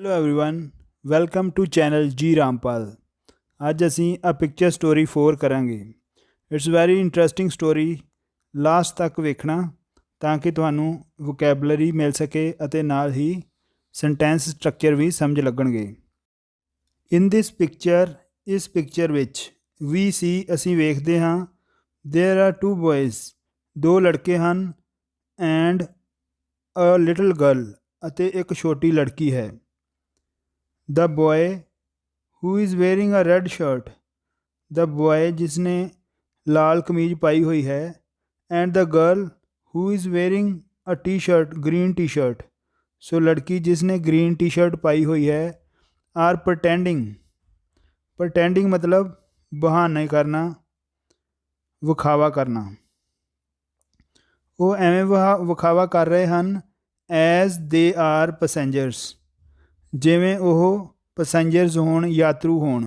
Hello everyone, welcome to channel G Rampal. ਅੱਜ ਅਸੀਂ ਆ ਪਿਕਚਰ ਸਟੋਰੀ 4 ਕਰਾਂਗੇ। It's very interesting story. Last ਤੱਕ ਵੇਖਣਾ ਤਾਂ ਕਿ ਤੁਹਾਨੂੰ ਵੋਕੈਬਲਰੀ ਮਿਲ ਸਕੇ ਅਤੇ ਨਾਲ ਹੀ ਸੈਂਟੈਂਸ ਸਟਰਕਚਰ ਵੀ ਸਮਝ ਲੱਗਣਗੇ। ਇਨ ਦਿਸ ਪਿਕਚਰ, ਇਸ ਪਿਕਚਰ ਵਿੱਚ ਵੀ ਸੀ ਅਸੀਂ ਵੇਖਦੇ ਹਾਂ ਦੇਅਰ ਆਰ ਟੂ ਬॉयਜ਼, ਦੋ ਲੜਕੇ ਹਨ, ਐਂਡ ਅ ਲਿਟਲ ਗਰਲ, ਅਤੇ ਇੱਕ ਛੋਟੀ ਲੜਕੀ ਹੈ। The boy who is wearing a red shirt, the boy जिसने लाल कमीज पाई हुई है, and the girl who is wearing a T shirt, green T shirt, so लड़की जिसने ग्रीन टी शर्ट पाई हुई है, आर प्रटेंडिंग, प्रटेंडिंग मतलब बहाने करना, विखावा करना। वो एवें विखावा कर रहे हैं एज दे आर पैसेंजर्स, ਜਿਵੇਂ ਉਹ ਪੈਸੰਜਰਸ ਹੋਣ, ਯਾਤਰੂ ਹੋਣ।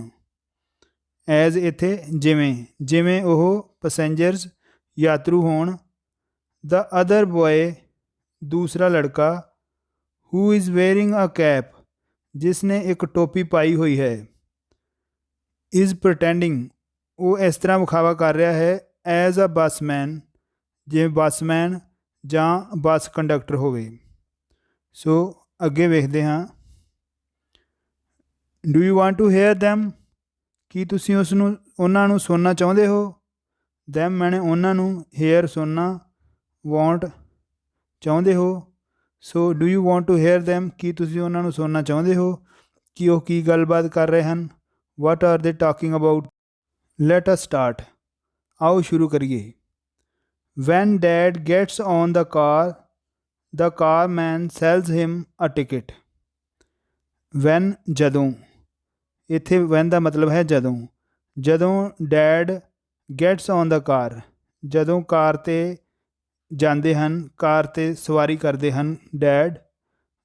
ਐਜ਼ ਇੱਥੇ ਜਿਵੇਂ ਉਹ ਪੈਸੰਜਰਸ ਯਾਤਰੂ ਹੋਣ। ਦ ਅਦਰ ਬॉय ਦੂਸਰਾ ਲੜਕਾ, who is wearing a cap, ਜਿਸ ਨੇ ਇੱਕ ਟੋਪੀ ਪਾਈ ਹੋਈ ਹੈ। ਇਜ਼ ਪ੍ਰਟੈਂਡਿੰਗ, ਉਹ ਇਸ ਤਰ੍ਹਾਂ ਵਿਖਾਵਾ ਕਰ ਰਿਹਾ ਹੈ ਐਜ਼ ਅ ਬੱਸਮੈਨ, ਜਿਵੇਂ ਬੱਸਮੈਨ ਜਾਂ ਬੱਸ ਕੰਡਕਟਰ ਹੋਵੇ। ਸੋ ਅੱਗੇ ਵੇਖਦੇ ਹਾਂ। Do you want to hear them, ਕੀ ਤੁਸੀਂ ਉਹਨਾਂ ਨੂੰ ਸੁਣਨਾ ਚਾਹੁੰਦੇ ਹੋ। ਦੈਮ ਮੈਨੇ ਉਹਨਾਂ ਨੂੰ, ਹੇਅਰ ਸੁਣਨਾ, ਵਾਂਟ ਚਾਹੁੰਦੇ ਹੋ। So do you want to hear them, ਕੀ ਤੁਸੀਂ ਉਹਨਾਂ ਨੂੰ ਸੁਣਨਾ ਚਾਹੁੰਦੇ ਹੋ ਕਿ ਉਹ ਕੀ ਗੱਲਬਾਤ ਕਰ ਰਹੇ ਹਨ। What are they talking about. Let us start, ਆਓ ਸ਼ੁਰੂ ਕਰੀਏ। When dad gets on the car man sells him a ticket. When ਜਦੋਂ, ਇੱਥੇ ਵੈਨ ਦਾ ਮਤਲਬ ਹੈ ਜਦੋਂ। ਜਦੋਂ dad gets on the car, ਜਦੋਂ ਕਾਰ 'ਤੇ ਜਾਂਦੇ ਹਨ, ਕਾਰ 'ਤੇ ਸਵਾਰੀ ਕਰਦੇ ਹਨ ਡੈਡ।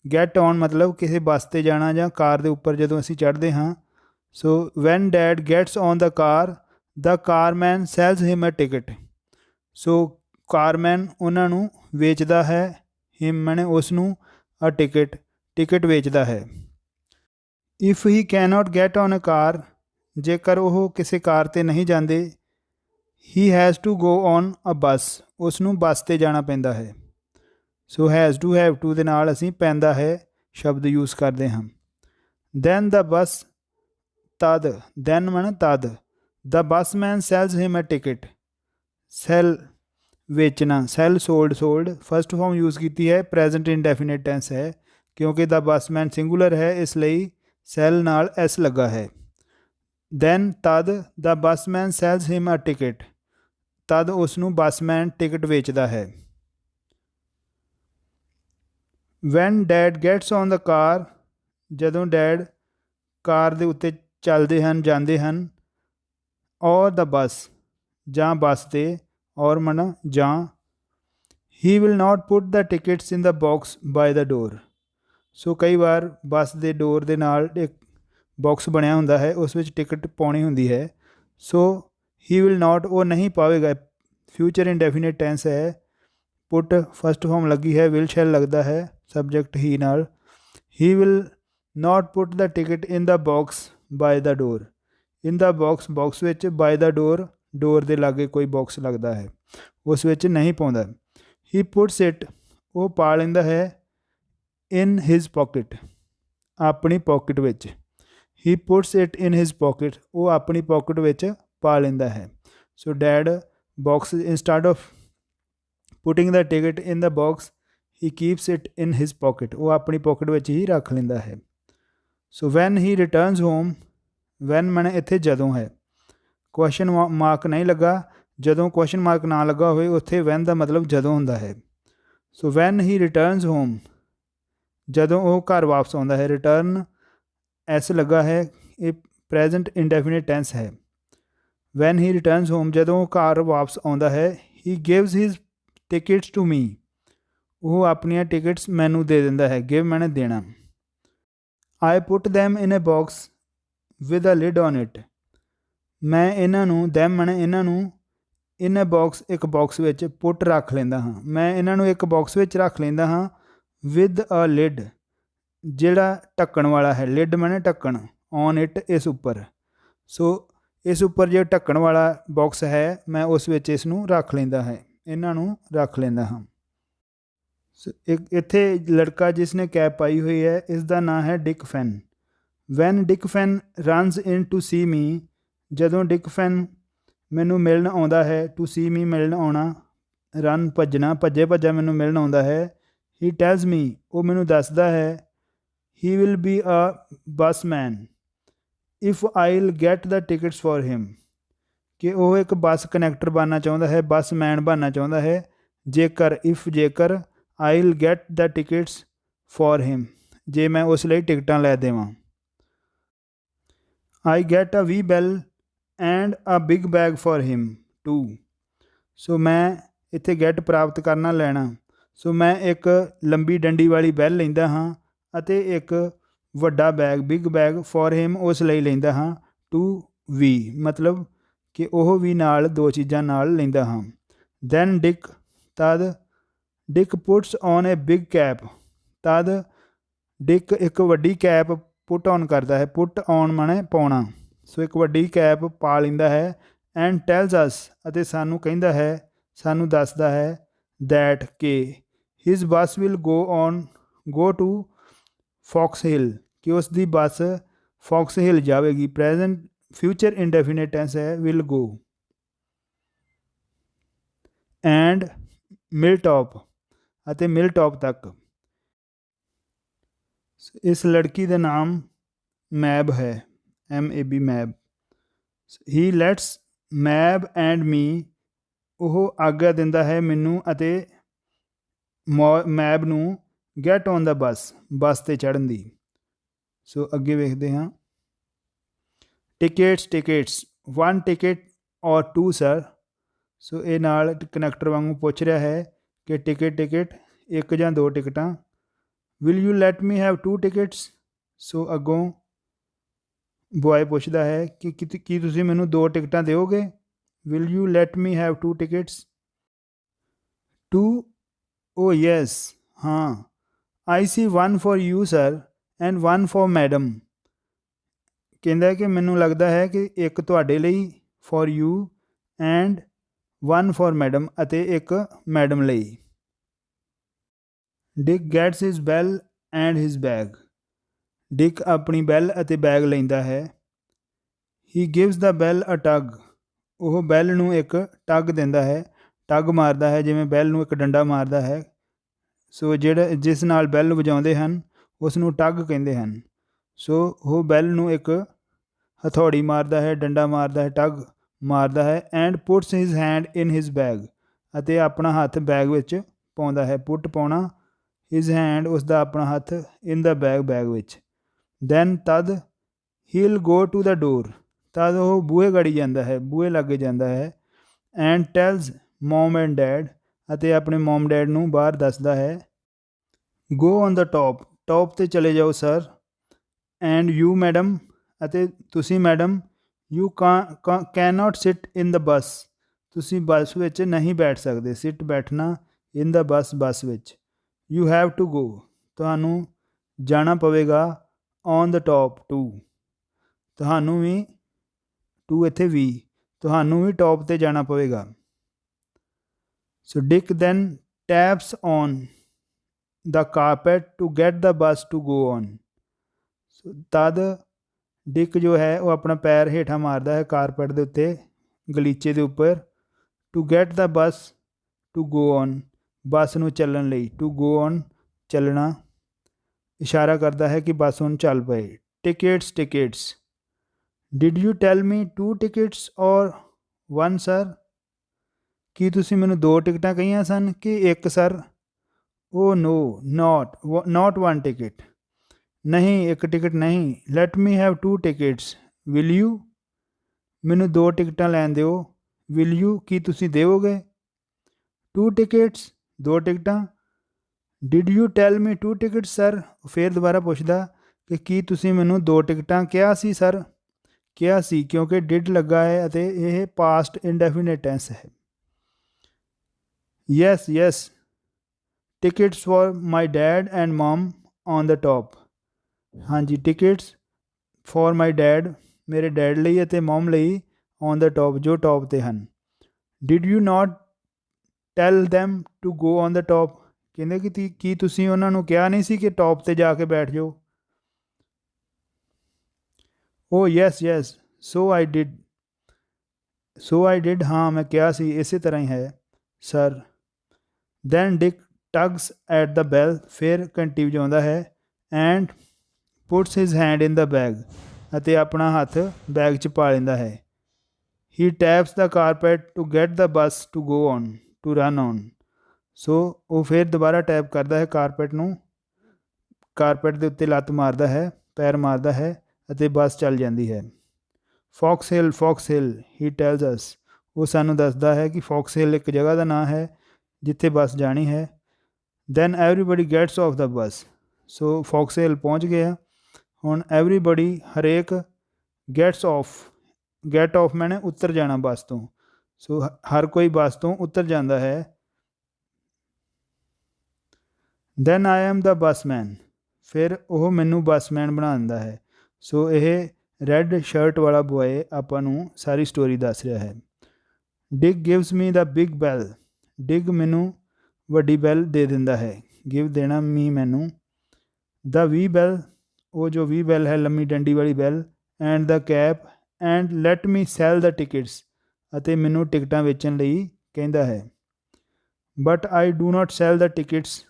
ਗੈਟ ਔਨ ਮਤਲਬ ਕਿਸੇ ਬੱਸ 'ਤੇ ਜਾਣਾ ਜਾਂ ਕਾਰ ਦੇ ਉੱਪਰ ਜਦੋਂ ਅਸੀਂ ਚੜ੍ਹਦੇ ਹਾਂ। So when dad gets on the carman sells him a ticket. So carman ਉਹਨਾਂ ਨੂੰ ਵੇਚਦਾ ਹੈ, ਹਿਮ ਮੈਨੇ ਉਸ ਨੂੰ, ਅ ਟਿਕਟ ਵੇਚਦਾ ਹੈ। If he cannot get on a car, ਜੇਕਰ ਉਹ ਕਿਸੇ ਕਾਰ 'ਤੇ ਨਹੀਂ ਜਾਂਦੇ, he has to go on a bus, ਉਸ ਨੂੰ ਬੱਸ 'ਤੇ ਜਾਣਾ ਪੈਂਦਾ ਹੈ। So has to, have to ਦੇ ਨਾਲ ਅਸੀਂ ਪੈਂਦਾ ਹੈ ਸ਼ਬਦ ਯੂਜ਼ ਕਰਦੇ ਹਾਂ। ਦੈਨ ਦ ਬੱਸ, ਤਦ, ਦੈਨ ਮਨ ਤਦ, the busman sells him a ticket. Sell ਵੇਚਣਾ, sell sold first form use ਕੀਤੀ ਹੈ, ਪ੍ਰੈਜ਼ੈਂਟ ਇੰਡੈਫੀਨਿਟ ਟੈਂਸ ਹੈ ਕਿਉਂਕਿ ਦ ਬੱਸਮੈਨ ਸਿੰਗੂਲਰ ਹੈ, ਇਸ ਲਈ ਸੈਲ ਨਾਲ ਐਸ ਲੱਗਾ ਹੈ। ਦੈਨ ਤਦ the busman sells him a ticket, ਤਦ ਉਸ ਨੂੰ ਬੱਸਮੈਨ ਟਿਕਟ ਵੇਚਦਾ ਹੈ। When dad gets on the car, ਜਦੋਂ ਡੈਡ ਕਾਰ ਦੇ ਉੱਤੇ ਚੱਲਦੇ ਹਨ, ਜਾਂਦੇ ਹਨ। ਔਰ ਦ ਬੱਸ, ਜਾਂ ਬੱਸ 'ਤੇ, ਔਰ ਮਨ ਜਾਂ। He will not put the tickets in the box by the door. So ਕਈ ਵਾਰ ਬੱਸ ਦੇ ਡੋਰ ਦੇ ਨਾਲ ਇੱਕ ਬਾਕਸ ਬਣਿਆ ਹੁੰਦਾ ਹੈ, ਉਸ ਵਿੱਚ ਟਿਕਟ ਪਾਉਣੀ ਹੁੰਦੀ ਹੈ। ਸੋ ਹੀ ਵਿਲ ਨਾਟ, ਉਹ ਨਹੀਂ ਪਾਵੇਗਾ, ਫਿਊਚਰ ਇੰਡੈਫੀਨਿਟ ਟੈਂਸ ਹੈ। ਪੁੱਟ ਫਸਟ ਫਾਰਮ ਲੱਗੀ ਹੈ, ਵਿਲ ਸ਼ੈਲ ਲੱਗਦਾ ਹੈ ਸਬਜੈਕਟ ਹੀ ਨਾਲ। ਹੀ will not put the ticket in the box by the door. In the box, box ਵਿੱਚ, ਬਾਏ ਦ ਡੋਰ, ਡੋਰ ਦੇ ਲਾਗੇ ਕੋਈ ਬਾਕਸ ਲੱਗਦਾ ਹੈ, ਉਸ ਵਿੱਚ ਨਹੀਂ ਪਾਉਂਦਾ। ਹੀ ਪੁੱਟਸ ਇਟ, ਉਹ ਪਾ ਲੈਂਦਾ ਹੈ, ਇਨ ਹਿਜ਼ ਪੋਕਿਟ, ਆਪਣੀ ਪੋਕਿਟ ਵਿੱਚ। He puts it in his pocket, ਉਹ ਆਪਣੀ ਪੋਕਿਟ ਵਿੱਚ ਪਾ ਲੈਂਦਾ ਹੈ। So dad box, instead of putting the ticket in the box, he keeps it in his pocket, ਉਹ ਆਪਣੀ ਪੋਕਿਟ ਵਿੱਚ ਹੀ ਰੱਖ ਲੈਂਦਾ ਹੈ। So when he returns home, when ਮੈਨੇ ਇੱਥੇ ਜਦੋਂ ਹੈ, ਕੁਐਸਚਨ ਮਾਰਕ ਨਹੀਂ ਲੱਗਾ। ਜਦੋਂ ਕੁਐਸਚਨ ਮਾਰਕ ਨਾ ਲੱਗਾ ਹੋਵੇ ਉੱਥੇ ਵੈਨ ਦਾ ਮਤਲਬ ਜਦੋਂ ਹੁੰਦਾ ਹੈ। So when he returns home, ਜਦੋਂ ਉਹ ਘਰ ਵਾਪਸ ਆਉਂਦਾ ਹੈ। ਰਿਟਰਨ ਐਸ ਲੱਗਾ ਹੈ, ਇਹ ਪ੍ਰੈਜ਼ੈਂਟ ਇੰਡੈਫੀਨਿਟ ਟੈਂਸ ਹੈ। ਵੈਨ ਹੀ ਰਿਟਰਨਸ ਹੋਮ, ਜਦੋਂ ਉਹ ਘਰ ਵਾਪਸ ਆਉਂਦਾ ਹੈ। He gives his tickets to me, ਉਹ ਆਪਣੀਆਂ ਟਿਕਟਸ ਮੈਨੂੰ ਦੇ ਦਿੰਦਾ ਹੈ। ਗਿਵ ਮੈਨੇ ਦੇਣਾ। I put them in a box with a lid on it, ਮੈਂ ਇਹਨਾਂ ਨੂੰ, ਦੈਮ ਮੈਨੇ ਇਹਨਾਂ ਨੂੰ, ਇਨ ਅ ਬਾਕਸ, ਇੱਕ ਬਾਕਸ ਵਿੱਚ, ਪੁੱਟ ਰੱਖ ਲੈਂਦਾ ਹਾਂ, ਮੈਂ ਇਹਨਾਂ ਨੂੰ ਇੱਕ ਬਾਕਸ ਵਿੱਚ ਰੱਖ ਲੈਂਦਾ ਹਾਂ। ਵਿਦ ਅ ਲਿਡ, ਜਿਹੜਾ ਢੱਕਣ ਵਾਲਾ ਹੈ, ਲਿਡ ਮਾਨੇ ਢੱਕਣ, ਔਨ ਇਟ ਇਸ ਉੱਪਰ। ਸੋ ਇਸ ਉੱਪਰ ਜੇ ਢੱਕਣ ਵਾਲਾ ਬਾਕਸ ਹੈ ਮੈਂ ਉਸ ਵਿੱਚ ਇਸ ਨੂੰ ਰੱਖ ਲੈਂਦਾ ਹੈ, ਇਹਨਾਂ ਨੂੰ ਰੱਖ ਲੈਂਦਾ ਹਾਂ। ਸੋ ਇੱਥੇ ਲੜਕਾ ਜਿਸ ਨੇ ਕੈਪ ਪਾਈ ਹੋਈ ਹੈ ਇਸ ਦਾ ਨਾਂ ਹੈ Dick Fan. When Dick Fan runs in to see me, ਜਦੋਂ ਡਿਕ ਫੈਨ ਮੈਨੂੰ ਮਿਲਣ ਆਉਂਦਾ ਹੈ, ਟੂ ਸੀ ਮੀ ਮਿਲਣ ਆਉਣਾ, ਰਨ ਭੱਜਣਾ, ਭੱਜਾ ਮੈਨੂੰ ਮਿਲਣ ਆਉਂਦਾ ਹੈ। ਹੀ ਟੈਲਸ ਮੀ, ਉਹ ਮੈਨੂੰ ਦੱਸਦਾ ਹੈ, he will be a busman if I'll get the tickets for him, ਕਿ ਉਹ ਇੱਕ ਬੱਸ ਕਨੈਕਟਰ ਬਣਨਾ ਚਾਹੁੰਦਾ ਹੈ, ਬੱਸਮੈਨ ਬਣਨਾ ਚਾਹੁੰਦਾ ਹੈ ਜੇਕਰ, ਜੇਕਰ I'll get the tickets for him, ਜੇ ਮੈਂ ਉਸ ਲਈ ਟਿਕਟਾਂ ਲੈ ਦੇਵਾਂ। I get a V bell and a big bag for him too, so ਮੈਂ ਇੱਥੇ ਗੈਟ ਪ੍ਰਾਪਤ ਕਰਨਾ, ਲੈਣਾ। ਸੋ ਮੈਂ ਇੱਕ ਲੰਬੀ ਡੰਡੀ ਵਾਲੀ ਬੈਲ ਲੈਂਦਾ ਹਾਂ ਅਤੇ ਇੱਕ ਵੱਡਾ ਬੈਗ, ਬਿਗ ਬੈਗ ਫॉर ਹਿਮ ਉਸ ਲਈ ਲੈਂਦਾ ਹਾਂ, ਟੂ ਵੀ, ਮਤਲਬ ਕਿ ਉਹ ਵੀ ਨਾਲ ਦੋ ਚੀਜ਼ਾਂ ਨਾਲ ਲੈਂਦਾ ਹਾਂ। ਦੈਨ ਡਿਕ, ਤਦ Dick puts on a big cap, ਤਦ ਡਿਕ ਇੱਕ ਵੱਡੀ ਕੈਪ ਪੁੱਟ ਔਨ ਕਰਦਾ ਹੈ, ਪੁੱਟ ਔਨ ਮਾਨੇ ਪਾਉਣਾ, ਸੋ ਇੱਕ ਵੱਡੀ ਕੈਪ ਪਾ ਲੈਂਦਾ ਹੈ। ਐਂਡ ਟੈਲਸ ਅਸ, ਅਤੇ ਸਾਨੂੰ ਕਹਿੰਦਾ ਹੈ, ਸਾਨੂੰ ਦੱਸਦਾ ਹੈ, ਦੈਟ ਕਿ his bus will go to Fox Hill, ਕਿ ਉਸ ਦੀ ਬੱਸ ਫੌਕਸ ਹਿਲ ਜਾਵੇਗੀ। ਪ੍ਰੈਜ਼ੈਂਟ ਫਿਊਚਰ ਇੰਡੈਫੀਨਿਟ ਟੈਂਸ ਹੈ, will go. And Mill Top, ਅਤੇ ਮਿਲ ਟੌਪ ਤੱਕ। ਇਸ ਲੜਕੀ ਦਾ ਨਾਮ ਮੈਬ ਹੈ, MAB Mab. He lets Mab and me, ਉਹ ਆਗਿਆ ਦਿੰਦਾ ਹੈ ਮੈਨੂੰ ਅਤੇ ਮੈਬ ਨੂੰ ਗੈਟ ਔਨ ਦਾ ਬੱਸ, ਬੱਸ 'ਤੇ ਚੜ੍ਹਨ ਦੀ। ਸੋ ਅੱਗੇ ਵੇਖਦੇ ਹਾਂ। ਟਿਕਟਸ, 1 ਟਿਕਟ ਔਰ 2 ਸਰ। ਸੋ ਇਹ ਨਾਲ ਕਨੈਕਟਰ ਵਾਂਗੂ ਪੁੱਛ ਰਿਹਾ ਹੈ ਕਿ ਟਿਕਟ ਇੱਕ ਜਾਂ ਦੋ ਟਿਕਟਾਂ। Will you let me have 2 tickets, so ਅੱਗੋਂ ਬੁਆਏ ਪੁੱਛਦਾ ਹੈ ਕਿ ਕੀ ਤੁਸੀਂ ਮੈਨੂੰ 2 ਟਿਕਟਾਂ ਦਿਓਗੇ। Will you let me have 2 tickets. 2, oh yes, ਹਾਂ। I see 1 for you sir and 1 for madam, ਕਹਿੰਦਾ ਕਿ ਮੈਨੂੰ ਲੱਗਦਾ ਹੈ ਕਿ ਇੱਕ ਤੁਹਾਡੇ ਲਈ for you and 1 for madam, ਅਤੇ ਇੱਕ ਮੈਡਮ ਲਈ। Dick gets his bell and his bag, Dick ਆਪਣੀ ਬੈਲ ਅਤੇ ਬੈਗ ਲੈਂਦਾ ਹੈ। He gives the bell a tug, ਉਹ ਬੈਲ ਨੂੰ ਇੱਕ ਟੱਗ ਦਿੰਦਾ ਹੈ, ਟੱਗ ਮਾਰਦਾ ਹੈ, ਜਿਵੇਂ ਬੈਲ ਨੂੰ ਇੱਕ ਡੰਡਾ ਮਾਰਦਾ ਹੈ। ਸੋ ਜਿਸ ਨਾਲ ਬੈਲ ਵਜਾਉਂਦੇ ਹਨ ਉਸ ਨੂੰ ਟੱਗ ਕਹਿੰਦੇ ਹਨ। ਸੋ ਉਹ ਬੈਲ ਨੂੰ ਇੱਕ ਹਥੌੜੀ ਮਾਰਦਾ ਹੈ, ਡੰਡਾ ਮਾਰਦਾ ਹੈ, ਟੱਗ ਮਾਰਦਾ ਹੈ। And puts his hand in his bag, ਅਤੇ ਆਪਣਾ ਹੱਥ ਬੈਗ ਵਿੱਚ ਪਾਉਂਦਾ ਹੈ। ਪੁੱਟ ਪਾਉਣਾ, ਹਿਜ਼ ਹੈਂਡ ਉਸ ਦਾ ਆਪਣਾ ਹੱਥ, ਇਨ ਦਾ ਬੈਗ ਵਿੱਚ। ਦੈਨ ਤਦ, ਹੀਲ ਗੋ ਟੂ ਦਾ ਡੋਰ, ਤਦ ਉਹ ਬੂਹੇ ਗੜੀ ਜਾਂਦਾ ਹੈ, ਬੂਹੇ ਲਾਗੇ ਜਾਂਦਾ ਹੈ। And tells mom and dad, ਅਤੇ ਆਪਣੇ ਮੋਮ ਡੈਡ ਨੂੰ ਬਾਹਰ ਦੱਸਦਾ ਹੈ। Go on the top, top 'ਤੇ ਚਲੇ ਜਾਓ ਸਰ। ਐਂਡ ਯੂ ਮੈਡਮ, ਅਤੇ ਤੁਸੀਂ madam, you can not sit in the bus, ਤੁਸੀਂ ਬੱਸ ਵਿੱਚ ਨਹੀਂ ਬੈਠ ਸਕਦੇ। ਸਿਟ ਬੈਠਣਾ, ਇਨ ਦਾ ਬੱਸ ਵਿੱਚ। ਯੂ ਹੈਵ ਟੂ ਗੋ, ਤੁਹਾਨੂੰ ਜਾਣਾ ਪਵੇਗਾ। ਔਨ ਦਾ ਟੌਪ ਟੂ, ਤੁਹਾਨੂੰ ਵੀ, ਟੂ ਇੱਥੇ ਵੀ, ਤੁਹਾਨੂੰ ਵੀ ਟੌਪ 'ਤੇ ਜਾਣਾ ਪਵੇਗਾ। So Dick then taps on the carpet to get the bus to go on, so ਤਦ ਡਿਕ ਜੋ ਹੈ ਉਹ ਆਪਣਾ ਪੈਰ ਹੇਠਾਂ ਮਾਰਦਾ ਹੈ ਕਾਰਪੈਟ ਦੇ ਉੱਤੇ, ਗਲੀਚੇ ਦੇ ਉੱਪਰ। To get the bus to go on, bus ਨੂੰ ਚੱਲਣ ਲਈ, ਟੂ ਗੋ ਔਨ ਚੱਲਣਾ, ਇਸ਼ਾਰਾ ਕਰਦਾ ਹੈ ਕਿ ਬੱਸ ਹੁਣ ਚੱਲ ਪਏ। Tickets, did you tell me 2 tickets ਔਰ 1 ਸਰ, ਕੀ ਤੁਸੀਂ ਮੈਨੂੰ 2 ਟਿਕਟਾਂ ਕਹੀਆਂ ਸਨ ਕਿ 1 ਸਰ। ਓ ਨੋ, ਨਾਟ 1 ਟਿਕਟ, ਨਹੀਂ 1 ਟਿਕਟ ਨਹੀਂ। Light me have 2 tickets, will you, ਮੈਨੂੰ 2 ਟਿਕਟਾਂ ਲੈਣ ਦਿਓ। ਵਿਲ ਯੂ, ਕੀ ਤੁਸੀਂ ਦੇਵੋਗੇ। 2 ਟਿਕਟਸ, 2 ਟਿਕਟਾਂ। Did you tell me 2 tickets sir, ਫਿਰ ਦੁਬਾਰਾ ਪੁੱਛਦਾ ਕਿ ਕੀ ਤੁਸੀਂ ਮੈਨੂੰ 2 ਟਿਕਟਾਂ ਕਿਹਾ ਸੀ ਸਰ। ਕਿਹਾ ਸੀ, ਕਿਉਂਕਿ ਡਿਡ ਲੱਗਾ ਹੈ ਅਤੇ ਇਹ ਪਾਸਟ ਇੰਡੈਫੀਨਿਟ ਟੈਂਸ ਹੈ। Yes, tickets for my dad and mum on the top, हाँ जी, टिकट्स ਫॉर ਮਾਈ ਡੈਡ, ਮੇਰੇ ਡੈਡ ਲਈ ਅਤੇ ਮਮ ਲਈ ਔਨ ਦਾ ਟੌਪ, ਜੋ ਟੌਪ 'ਤੇ ਹਨ। Did you not tell them to go on the top, ਕਹਿੰਦੇ ਕਿ ਕੀ ਤੁਸੀਂ ਉਹਨਾਂ ਨੂੰ ਕਿਹਾ ਨਹੀਂ ਸੀ ਕਿ ਟੌਪ 'ਤੇ ਜਾ ਕੇ ਬੈਠ ਜਾਓ। Oh yes yes, so I did, ਹਾਂ ਮੈਂ ਕਿਹਾ ਸੀ, ਇਸੇ ਤਰ੍ਹਾਂ ਹੀ ਹੈ sir. Then Dick tugs at the bell, ਫਿਰ ਘੰਟੀ ਵਜਾਉਂਦਾ ਹੈ। And puts his hand in the bag, ਅਤੇ ਆਪਣਾ ਹੱਥ ਬੈਗ 'ਚ ਪਾ ਲੈਂਦਾ ਹੈ। He taps the carpet to get the bus to go on to run on, so ਉਹ ਫਿਰ ਦੁਬਾਰਾ ਟੈਪ ਕਰਦਾ ਹੈ ਕਾਰਪੈਟ ਨੂੰ, ਕਾਰਪੈਟ ਦੇ ਉੱਤੇ ਲੱਤ ਮਾਰਦਾ ਹੈ, ਪੈਰ ਮਾਰਦਾ ਹੈ, ਅਤੇ ਬੱਸ ਚੱਲ ਜਾਂਦੀ ਹੈ। ਫੌਕਸ ਹਿਲ ਹੀ ਟੈਲਸ ਅਸ, ਉਹ ਸਾਨੂੰ ਦੱਸਦਾ ਹੈ ਕਿ ਫੌਕਸ ਹਿਲ ਇੱਕ ਜਗ੍ਹਾ ਦਾ ਨਾਂ ਹੈ ਜਿੱਥੇ ਬੱਸ ਜਾਣੀ ਹੈ। Then everybody gets off the bus, so Fox Hill ਪਹੁੰਚ ਗਿਆ। ਹੁਣ ਐਵਰੀਬਡੀ, ਹਰੇਕ, ਗੈਟ ਆਫ ਮੈਨੇ ਉੱਤਰ ਜਾਣਾ ਬੱਸ ਤੋਂ, ਸੋ ਹਰ ਕੋਈ ਬੱਸ ਤੋਂ ਉੱਤਰ ਜਾਂਦਾ ਹੈ। ਦੈਨ ਆਈ ਐਮ ਦਾ ਬੱਸਮੈਨ, ਫਿਰ ਉਹ ਮੈਨੂੰ ਬੱਸਮੈਨ ਬਣਾ ਦਿੰਦਾ ਹੈ। ਸੋ ਇਹ ਰੈੱਡ ਸ਼ਰਟ ਵਾਲਾ ਬੋਏ ਆਪਾਂ ਨੂੰ ਸਾਰੀ ਸਟੋਰੀ ਦੱਸ ਰਿਹਾ ਹੈ। ਡਿਗ ਗਿਵਸ ਮੀ ਦਾ ਬਿਗ ਬੈਲ, ਡਿਗ ਮੈਨੂੰ ਵੱਡੀ ਬੈਲ ਦੇ ਦਿੰਦਾ ਹੈ, ਗਿਵ ਦੇਣਾ, ਮੀ ਮੈਨੂੰ। ਦਾ ਵੀ ਬੈਲ, ਉਹ ਜੋ ਵੀ ਬੈਲ ਹੈ, ਲੰਮੀ ਡੰਡੀ ਵਾਲੀ bell. And the cap, and let me sell the tickets, ਅਤੇ ਮੈਨੂੰ ਟਿਕਟਾਂ ਵੇਚਣ ਲਈ ਕਹਿੰਦਾ ਹੈ। But I do not sell the tickets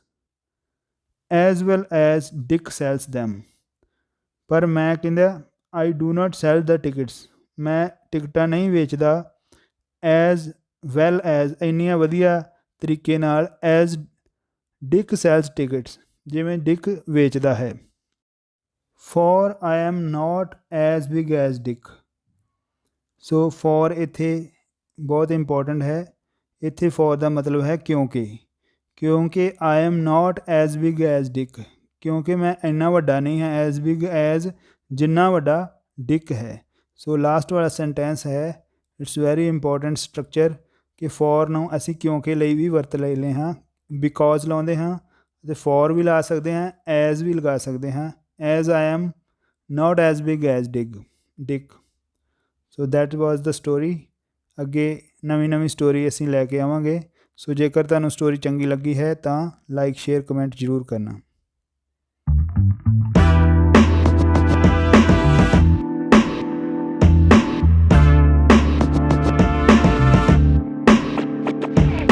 as well as Dick sells them, ਪਰ ਮੈਂ ਕਹਿੰਦਾ I do not sell the tickets, ਮੈਂ ਟਿਕਟਾਂ ਨਹੀਂ ਵੇਚਦਾ, ਐਜ਼ ਵੈਲ ਐਜ਼, ਇੰਨੀਆਂ ਵਧੀਆ ਤਰੀਕੇ ਨਾਲ, ਐਜ਼ ਡਿਕ ਸੈਲਸ ਟਿਕਟਸ, ਜਿਵੇਂ ਡਿਕ ਵੇਚਦਾ ਹੈ। For I am not as big as Dick, so for ਇੱਥੇ ਬਹੁਤ ਇੰਪੋਰਟੈਂਟ ਹੈ। ਇੱਥੇ ਫੋਰ ਦਾ ਮਤਲਬ ਹੈ ਕਿਉਂਕਿ ਆਈ am not as big as Dick, ਕਿਉਂਕਿ ਮੈਂ ਇੰਨਾ ਵੱਡਾ ਨਹੀਂ ਹਾਂ, ਐਜ਼ ਬਿਗ ਐਜ਼, ਜਿੰਨਾ ਵੱਡਾ ਡਿਕ ਹੈ। ਸੋ ਲਾਸਟ ਵਾਲਾ ਸੈਂਟੈਂਸ ਹੈ, ਇਟਸ ਵੈਰੀ ਇੰਪੋਰਟੈਂਟ ਸਟਰਕਚਰ, ਕਿ ਫੋਰ ਨੂੰ ਅਸੀਂ ਕਿਉਂਕਿ ਲਈ ਵੀ ਵਰਤ ਲੈਂਦੇ ਹਾਂ, ਬਿਕੋਜ਼ ਲਾਉਂਦੇ ਹਾਂ, ਅਤੇ ਫੋਰ ਵੀ ਲਾ ਸਕਦੇ ਹਾਂ, ਐਜ਼ ਵੀ ਲਗਾ ਸਕਦੇ ਹਾਂ, as I am not as big as Dick. So that was the story. ਅੱਗੇ ਨਵੀਂ ਸਟੋਰੀ ਅਸੀਂ ਲੈ ਕੇ ਆਵਾਂਗੇ। ਸੋ ਜੇਕਰ ਤੁਹਾਨੂੰ ਸਟੋਰੀ ਚੰਗੀ ਲੱਗੀ ਹੈ ਤਾਂ ਲਾਈਕ, ਸ਼ੇਅਰ, ਕਮੈਂਟ ਜ਼ਰੂਰ ਕਰਨਾ।